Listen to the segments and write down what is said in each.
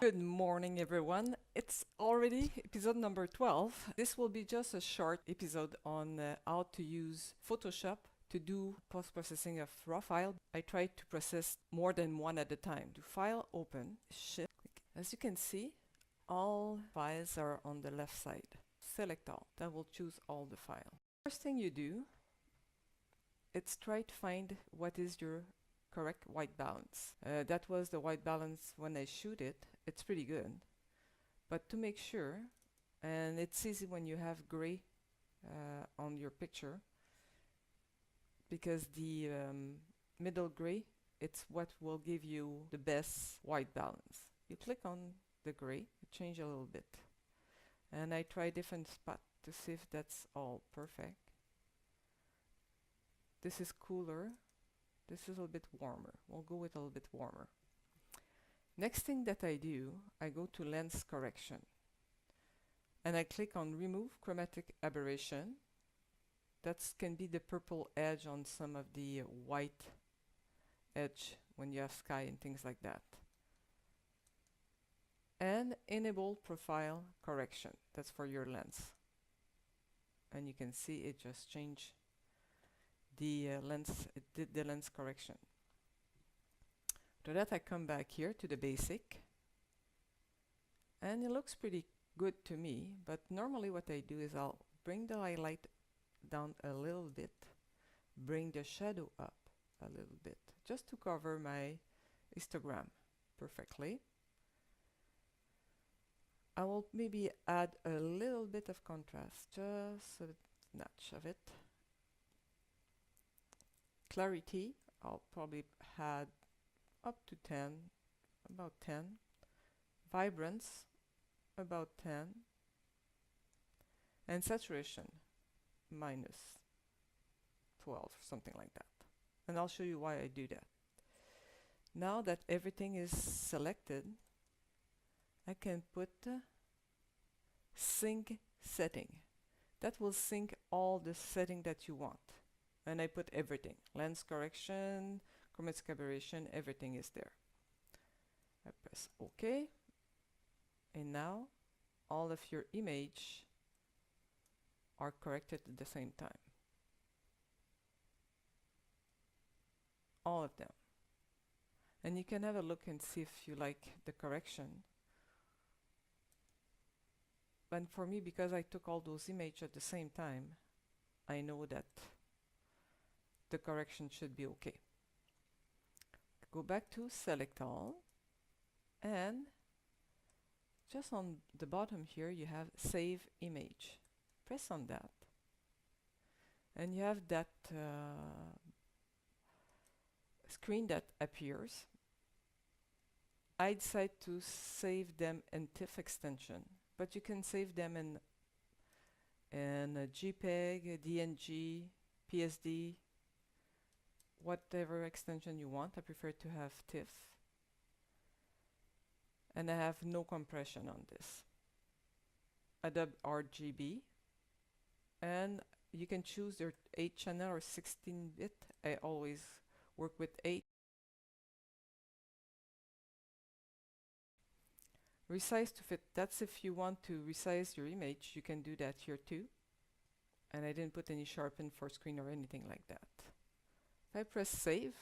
Good morning, everyone. It's already episode number 12. This will be just a short episode on how to use Photoshop to do post-processing of raw file. I try to process more than one at a time. Do file, open, shift. As you can see, all files are on the left side. Select all. That will choose all the file. First thing you do, it's try to find what is your correct white balance. That was the white balance when I shoot it. It's pretty good, but to make sure, and it's easy when you have gray on your picture, because the middle gray, it's what will give you the best white balance. You click on the gray, you change a little bit, and I try different spots to see if that's all perfect. This is cooler. This is a little bit warmer. We'll go with a little bit warmer. Next thing that I do, I go to lens correction and I click on remove chromatic aberration. That can be the purple edge on some of the white edge when you have sky and things like that. And enable profile correction. That's for your lens. And you can see it just changed the lens, it did the lens correction. After that I come back here to the basic and it looks pretty good to me, but normally what I do is I'll bring the highlight down a little bit, bring the shadow up a little bit just to cover my histogram perfectly. I will maybe add a little bit of contrast, just a notch of it. Clarity, I'll probably add up to 10, about 10. Vibrance, about 10. And saturation, minus 12, something like that. And I'll show you why I do that. Now that everything is selected, I can put sync setting. That will sync all the setting that you want. And I put everything, lens correction, chromatic aberration, everything is there. I press OK, and now all of your image are corrected at the same time. All of them. And you can have a look and see if you like the correction. But for me, because I took all those images at the same time, I know that the correction should be okay. Go back to select all, and just on the bottom here you have save image. Press on that and you have that screen that appears. I decide to save them in TIFF extension, but you can save them in a JPEG, a DNG, PSD, whatever extension you want. I prefer to have TIFF. And I have no compression on this. Adobe RGB. And you can choose your 8 channel or 16-bit. I always work with 8. Resize to fit. That's if you want to resize your image, you can do that here too. And I didn't put any sharpen for screen or anything like that. If I press save,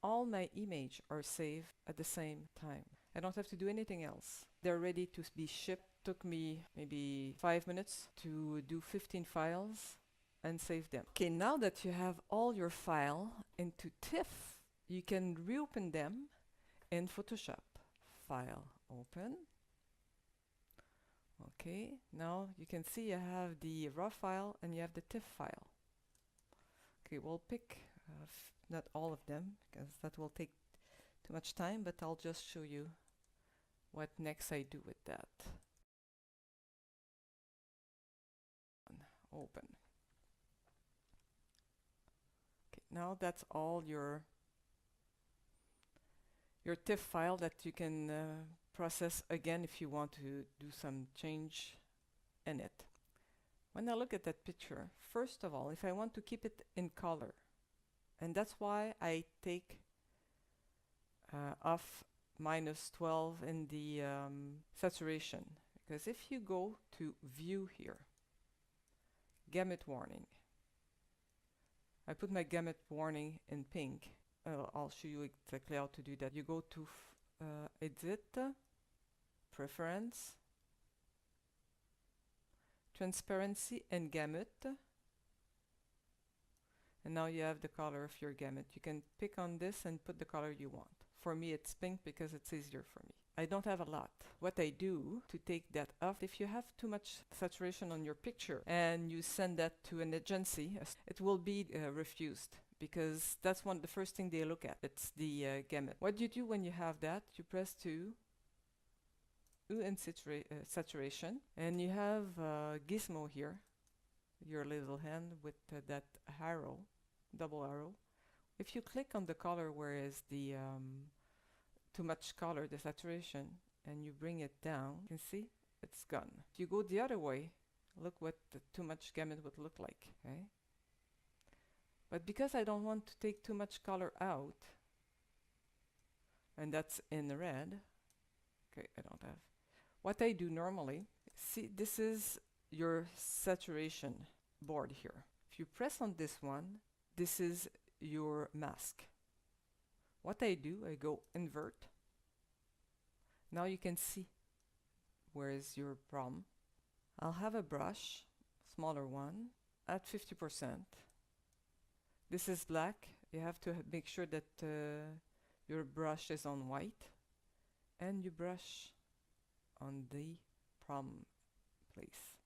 all my images are saved at the same time. I don't have to do anything else. They're ready to be shipped. Took me maybe 5 minutes to do 15 files and save them. Okay, now that you have all your file into TIFF, you can reopen them in Photoshop. File, open. Okay, now you can see you have the raw file and you have the TIFF file. Okay, we'll pick not all of them because that will take too much time, but I'll just show you what next I do with that. Open. Okay, now that's all your TIFF file that you can process again if you want to do some change in it. When I look at that picture, first of all, if I want to keep it in color, and that's why I take off -12 in the saturation, because if you go to view here, gamut warning, I put my gamut warning in pink. I'll show you exactly how to do that. You go to edit, preference, transparency and gamut, and now you have the color of your gamut. You can pick on this and put the color you want. For me it's pink because it's easier for me. I don't have a lot. What I do to take that off, if you have too much saturation on your picture and you send that to an agency, it will be refused, because that's the first thing they look at. It's the gamut. What you do when you have that, you press and saturation, and you have gizmo here, your little hand with that arrow, double arrow. If you click on the color where is the too much color, the saturation, and you bring it down, you can see it's gone. If you go the other way, look what the too much gamut would look like. Okay? But because I don't want to take too much color out, and that's in red, okay, I don't have. What I do normally, see, this is your saturation board here. If you press on this one, this is your mask. What I do, I go invert. Now you can see where is your problem. I'll have a brush, smaller one, at 50%. This is black. You have to make sure that your brush is on white, and you brush on the problem place.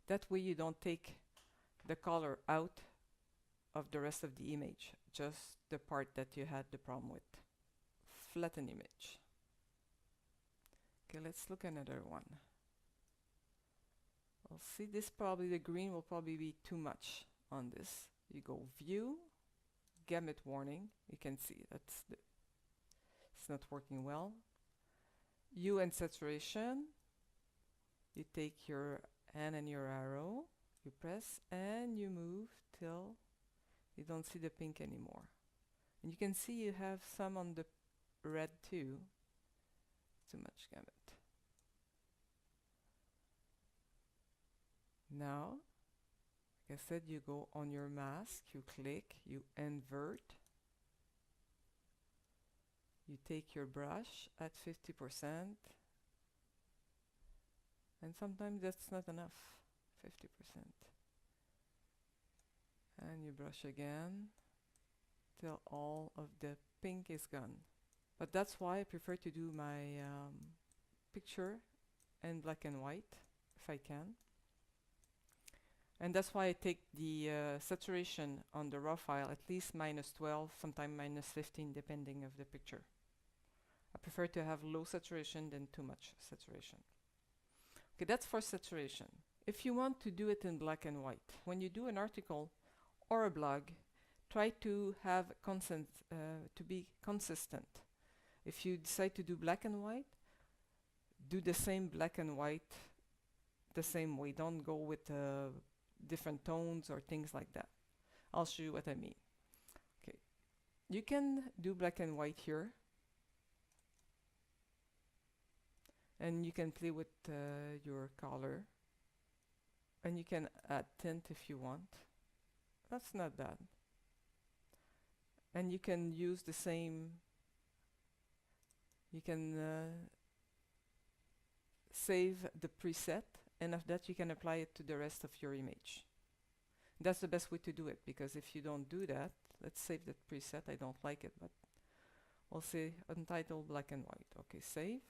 That way you don't take the color out of the rest of the image, just the part that you had the problem with. Flatten image. Okay, let's look at another one. I'll see this, probably the green will probably be too much on this. You go view, gamut warning, you can see it's not working well. Hue and saturation, you take your hand and your arrow, you press and you move till you don't see the pink anymore. And you can see you have some on the red too. Too much gamut. Now, like I said, you go on your mask, you click, you invert, you take your brush at 50%, and sometimes that's not enough, 50%. And you brush again till all of the pink is gone. But that's why I prefer to do my picture in black and white, if I can. And that's why I take the saturation on the raw file at least -12, sometimes -15, depending of the picture. I prefer to have low saturation than too much saturation. Okay, that's for saturation. If you want to do it in black and white, when you do an article or a blog, try to have to be consistent. If you decide to do black and white, do the same black and white the same way. Don't go with different tones or things like that. I'll show you what I mean. Okay, you can do black and white here, and you can play with your color, and you can add tint if you want. That's not bad. And you can use the same, you can save the preset, and after that you can apply it to the rest of your image. That's the best way to do it, because if you don't do that, let's save that preset. I don't like it, but we'll say untitled black and white. Okay, save.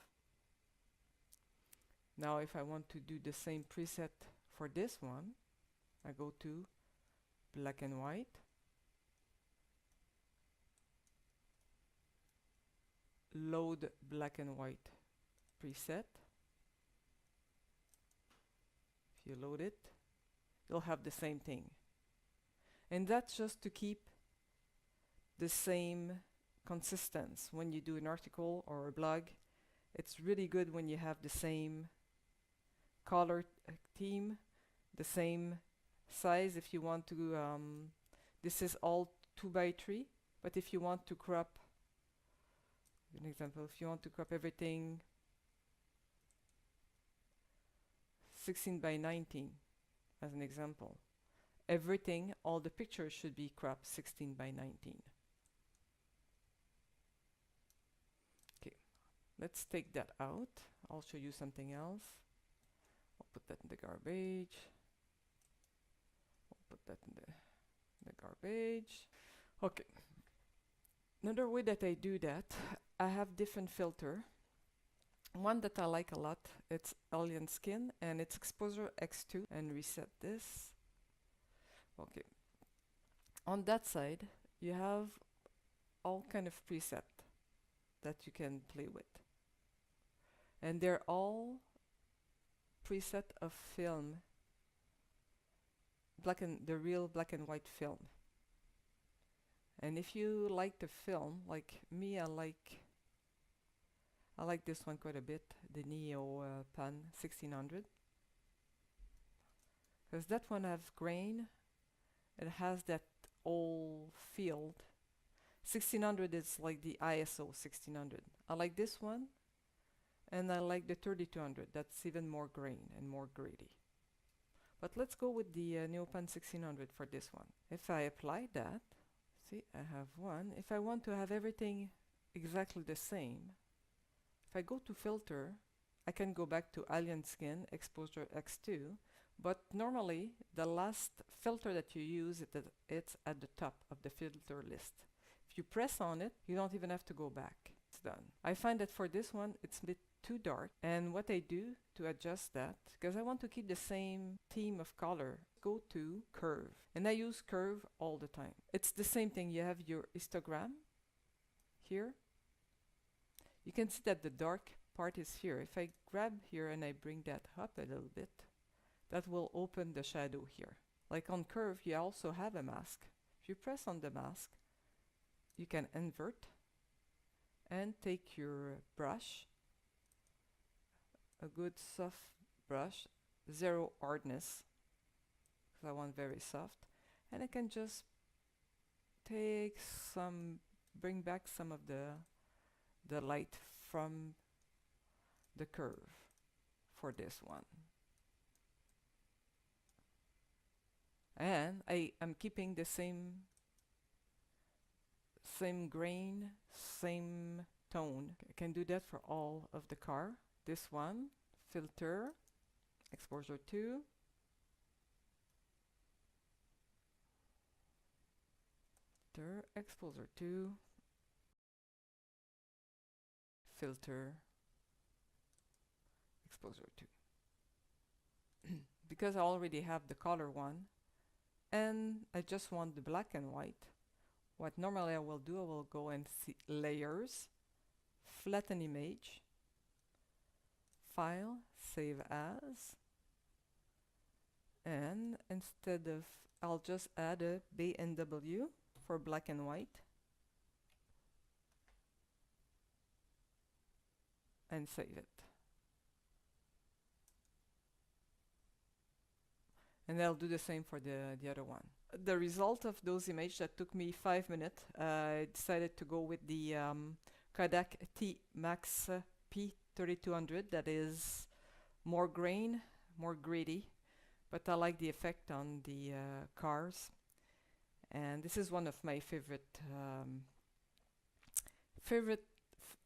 Now if I want to do the same preset for this one, I go to black and white, load black and white preset. If you load it, you'll have the same thing. And that's just to keep the same consistency. When you do an article or a blog, it's really good when you have the same color theme, the same size. If you want to, this is all 2 by 3, but if you want to crop An example, if you want to crop everything 16 by 19 as an example, everything, all the pictures should be cropped 16 by 19. Okay, let's take that out. I'll show you something else. I'll put that in the garbage. I'll put that in the garbage. Okay. Another way that I do that, I have different filter. One that I like a lot, it's Alien Skin, and it's exposure X2, and reset this. Okay. On that side, you have all kind of preset that you can play with. And they're all preset of film, the real black and white film. And if you like the film, like me, I like this one quite a bit, the Neo Pan 1600, because that one has grain. It has that old field. 1600 is like the ISO 1600. I like this one, and I like the 3200. That's even more grain and more grady. But let's go with the Neopan 1600 for this one. If I apply that, see, I have one. If I want to have everything exactly the same, if I go to filter, I can go back to Alien Skin, exposure X2, but normally the last filter that you use, it's at the top of the filter list. If you press on it, you don't even have to go back. It's done. I find that for this one, it's a bit too dark, and what I do to adjust that, because I want to keep the same theme of color, go to curve, and I use curve all the time. It's the same thing. You have your histogram here. You can see that the dark part is here. If I grab here and I bring that up a little bit, that will open the shadow here. Like on curve, you also have a mask. If you press on the mask, you can invert and take your brush, a good soft brush, zero hardness, because I want very soft, and I can just bring back some of the light from the curve for this one. And I am keeping the same grain, same tone. I can do that for all of the car. This one, filter, exposure 2. Filter, exposure 2. Filter, exposure 2. Because I already have the color one, and I just want the black and white, what normally I will do, I will go and see layers, flatten image, file, save as, and instead of, I'll just add a BNW for black and white, and save it. And I'll do the same for the other one. The result of those images that took me 5 minutes, I decided to go with the Kodak T-Max P3200. That is more grain, more gritty, but I like the effect on the cars. And this is one of my favorite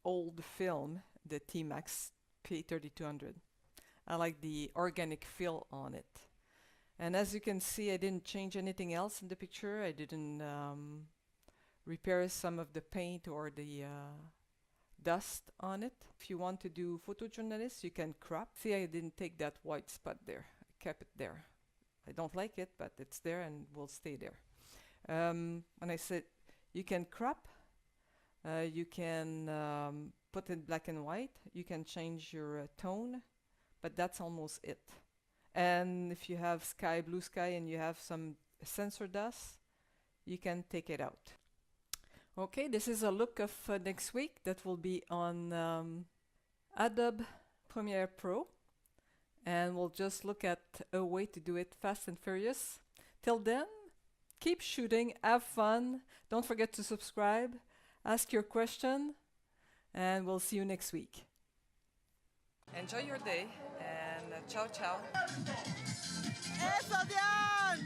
old film, the T-Max P3200. I like the organic feel on it. And as you can see, I didn't change anything else in the picture. I didn't repair some of the paint or the dust on it. If you want to do photojournalist, you can crop. See, I didn't take that white spot there. I kept it there. I don't like it, but it's there and will stay there. When I said you can crop, you can put it black and white. You can change your tone, but that's almost it. And if you have blue sky, and you have some sensor dust, you can take it out. Okay, this is a look of next week that will be on Adobe Premiere Pro. And we'll just look at a way to do it fast and furious. Till then, keep shooting, have fun. Don't forget to subscribe, ask your question, and we'll see you next week. Enjoy your day, and ciao ciao. ¡Eso, Dion!